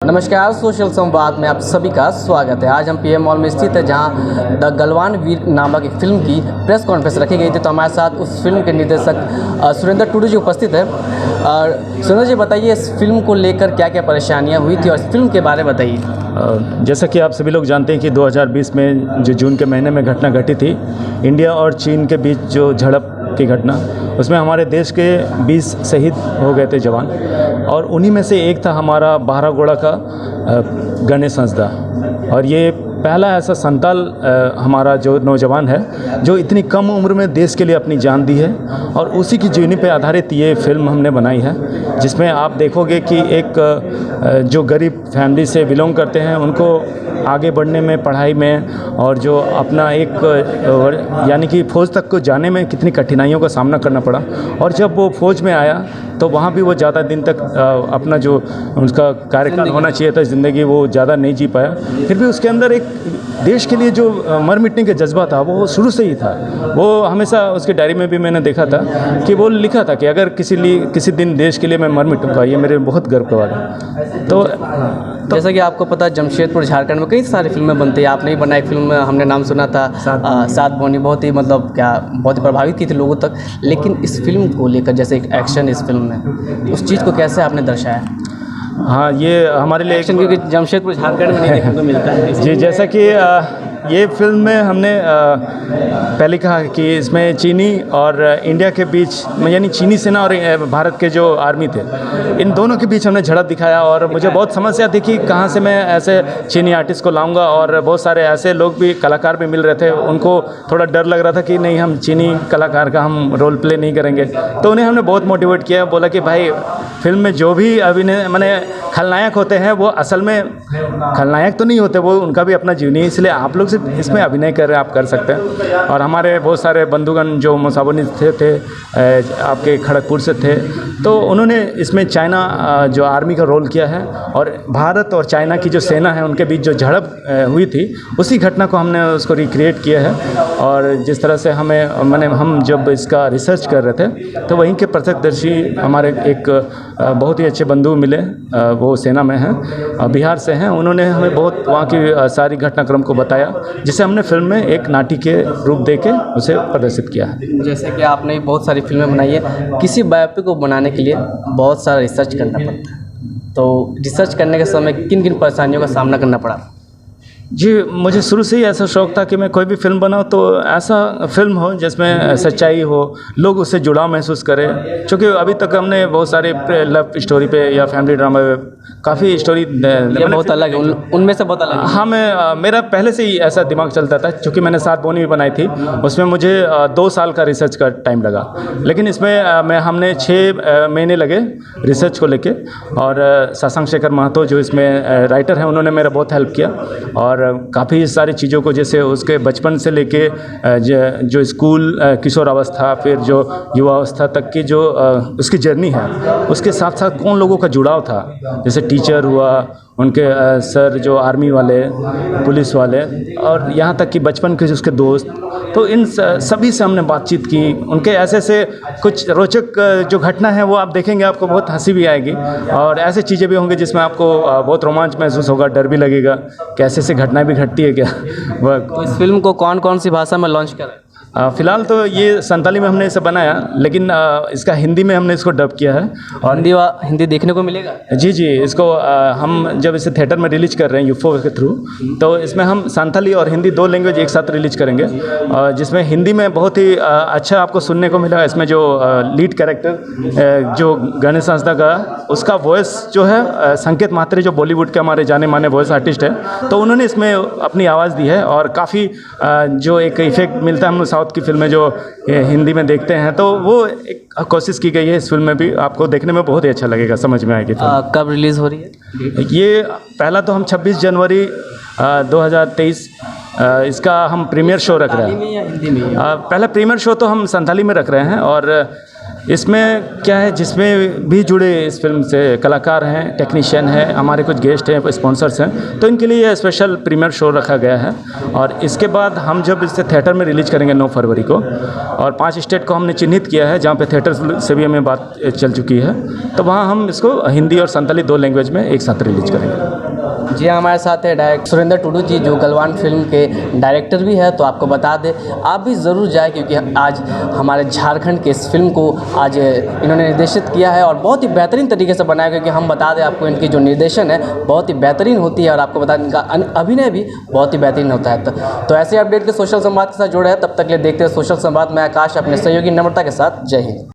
नमस्कार, सोशल संवाद में आप सभी का स्वागत है। आज हम पीएम मॉल में स्थित है, जहां द गलवान वीर नामक एक फिल्म की प्रेस कॉन्फ्रेंस रखी गई थी। तो हमारे साथ उस फिल्म के निर्देशक सुरेंद्र टुडू जी उपस्थित है। और सुरेंद्र जी, बताइए इस फिल्म को लेकर क्या क्या परेशानियां हुई थी और इस फिल्म के बारे में बताइए। जैसा कि आप सभी लोग जानते हैं कि 2020 में जो जून के महीने में घटना घटी थी, इंडिया और चीन के बीच जो झड़प की घटना, उसमें हमारे देश के 20 शहीद हो गए थे जवान, और उन्हीं में से एक था हमारा बारागोड़ा का गणेश हंसदा। और ये पहला ऐसा संताल हमारा जो नौजवान है जो इतनी कम उम्र में देश के लिए अपनी जान दी है, और उसी की जीवनी पे आधारित ये फिल्म हमने बनाई है, जिसमें आप देखोगे कि एक जो गरीब फैमिली से बिलोंग करते हैं उनको आगे बढ़ने में, पढ़ाई में, और जो अपना एक यानी कि फ़ौज तक को जाने में कितनी कठिनाइयों का सामना करना पड़ा। और जब वो फ़ौज में आया तो वहाँ भी वो ज़्यादा दिन तक अपना जो उसका कार्यकाल होना चाहिए था, ज़िंदगी, वो ज़्यादा नहीं जी पाया। फिर भी उसके अंदर एक देश के लिए जो मर मिटने का जज्बा था वो शुरू से ही था। वो हमेशा उसके डायरी में भी मैंने देखा था कि वो लिखा था कि अगर किसी दिन देश के लिए मैं मर मिटूंगा, ये मेरे बहुत गर्व का बात है। तो जैसा कि आपको पता है, जमशेदपुर झारखंड में कई सारी फिल्में बनती है। आपने ही बनाई फिल्म में हमने नाम सुना था सात बौनी, बहुत ही बहुत ही प्रभावित की थी लोगों तक। लेकिन इस फिल्म को लेकर, जैसे एक एक्शन इस फिल्म में, उस चीज़ को कैसे आपने दर्शाया? हाँ, ये हमारे लिए एक्शन, क्योंकि जमशेदपुर झारखंड में नहीं देखने को मिलता है। जी, जैसा कि ये फिल्म में हमने पहले कहा कि इसमें चीनी और इंडिया के बीच, यानी चीनी सेना और भारत के जो आर्मी थे, इन दोनों के बीच हमने झड़प दिखाया। और मुझे बहुत समस्या थी कि कहाँ से मैं ऐसे चीनी आर्टिस्ट को लाऊंगा, और बहुत सारे ऐसे लोग भी, कलाकार भी मिल रहे थे। उनको थोड़ा डर लग रहा था कि नहीं, हम चीनी कलाकार का हम रोल प्ले नहीं करेंगे। तो उन्हें हमने बहुत मोटिवेट किया, बोला कि भाई, फिल्म में जो भी अभिनय माने खलनायक होते हैं वो असल में खलनायक तो नहीं होते, वो उनका भी अपना जीवनी है, इसलिए आप लोग सिर्फ इसमें अभिनय कर रहे हैं, आप कर सकते हैं। और हमारे बहुत सारे बंधुगण जो मुसावनी थे आपके खड़गपुर से थे, तो उन्होंने इसमें चाइना जो आर्मी का रोल किया है, और भारत और चाइना की जो सेना है उनके बीच जो झड़प हुई थी, उसी घटना को हमने उसको रिक्रिएट किया है। और जिस तरह से हम जब इसका रिसर्च कर रहे थे तो वहीं के प्रत्यक्षदर्शी हमारे एक बहुत ही अच्छे बंधु मिले, वो सेना में हैं, बिहार से हैं। उन्होंने हमें बहुत वहाँ की सारी घटनाक्रम को बताया, जिसे हमने फिल्म में एक नाटी के रूप देके उसे प्रदर्शित किया है। जैसे कि आपने बहुत सारी फिल्में बनाई है, किसी बायोपिक को बनाने के लिए बहुत सारा रिसर्च करना पड़ता है। तो रिसर्च करने के समय किन किन परेशानियों का सामना करना पड़ा? जी, मुझे शुरू से ही ऐसा शौक़ था कि मैं कोई भी फिल्म बनाऊं तो ऐसा फिल्म हो जिसमें सच्चाई हो, लोग उससे जुड़ाव महसूस करें। क्योंकि अभी तक हमने बहुत सारे लव स्टोरी पे या फैमिली ड्रामा पे काफ़ी स्टोरी बहुत अलग है, उनमें से बहुत अलग है। हाँ, मेरा पहले से ही ऐसा दिमाग चलता था, क्योंकि मैंने सात बौनी भी बनाई थी, उसमें मुझे 2 साल का रिसर्च का टाइम लगा। लेकिन इसमें हमने 6 महीने लगे रिसर्च को लेके। और शशांक शेखर महतो जो इसमें राइटर हैं, उन्होंने मेरा बहुत हेल्प किया। और काफ़ी सारी चीज़ों को, जैसे उसके बचपन से लेके जो स्कूल किशोर अवस्था, फिर जो युवा अवस्था तक की जो उसकी जर्नी है, उसके साथ साथ कौन लोगों का जुड़ाव था, जैसे टीचर हुआ, उनके सर जो आर्मी वाले, पुलिस वाले, और यहाँ तक कि बचपन के उसके दोस्त। तो इन सभी से हमने बातचीत की। उनके ऐसे कुछ रोचक जो घटना है वो आप देखेंगे, आपको बहुत हंसी भी आएगी, और ऐसे चीज़ें भी होंगी जिसमें आपको बहुत रोमांच महसूस होगा, डर भी लगेगा कि ऐसे घटनाएं भी घटती है क्या। तो इस फिल्म को कौन कौन सी भाषा में लॉन्च करा? फ़िलहाल तो ये संताली में हमने इसे बनाया, लेकिन इसका हिंदी में हमने इसको डब किया है। और हिंदी देखने को मिलेगा? जी, इसको हम जब इसे थिएटर में रिलीज कर रहे हैं यूफो के थ्रू, तो इसमें हम संताली और हिंदी 2 लैंग्वेज एक साथ रिलीज करेंगे। जिसमें हिंदी में बहुत ही अच्छा आपको सुनने को मिलेगा। इसमें जो लीड कैरेक्टर जो गणेश हंसदा का, उसका वॉइस जो है संकेत मात्रे, जो बॉलीवुड के हमारे जाने माने वॉइस आर्टिस्ट है, तो उन्होंने इसमें अपनी आवाज़ दी है। और काफ़ी जो एक इफेक्ट मिलता है हम साउथ की फिल्में जो हिंदी में देखते हैं, तो वो एक कोशिश की गई है इस फिल्म में भी। आपको देखने में बहुत ही अच्छा लगेगा, समझ में आएगी। कब रिलीज़ हो रही है? ये पहला तो हम 26 जनवरी 2023 इसका हम प्रीमियर शो रख रहे हैं। हिंदी में या हिंदी में? पहला प्रीमियर शो तो हम संताली में रख रहे हैं, और इसमें क्या है, जिसमें भी जुड़े इस फिल्म से कलाकार हैं, टेक्नीशियन हैं, हमारे कुछ गेस्ट हैं, स्पॉन्सर्स हैं, तो इनके लिए स्पेशल प्रीमियर शो रखा गया है। और इसके बाद हम जब इसे थिएटर में रिलीज करेंगे 9 फरवरी को, और 5 स्टेट को हमने चिन्हित किया है जहाँ पे थिएटर से भी हमें बात चल चुकी है, तो वहाँ हम इसको हिंदी और संताली 2 लैंग्वेज में एक साथ रिलीज करेंगे। जी हाँ, हमारे साथ है डायरेक्टर सुरेंद्र टुडू जी, जो गलवान फिल्म के डायरेक्टर भी है। तो आपको बता दें, आप भी ज़रूर जाए, क्योंकि आज हमारे झारखंड के इस फिल्म को आज इन्होंने निर्देशित किया है और बहुत ही बेहतरीन तरीके से बनाया, क्योंकि हम बता दें आपको, इनकी जो निर्देशन है बहुत ही बेहतरीन होती है, और आपको बता दें इनका अभिनय भी बहुत ही बेहतरीन होता है। तो ऐसे अपडेट के सोशल संवाद के साथ जुड़े हैं। तब तक के लिए देखते हैं सोशल संवाद में आकाश अपने सहयोगी नम्रता के साथ। जय हिंद।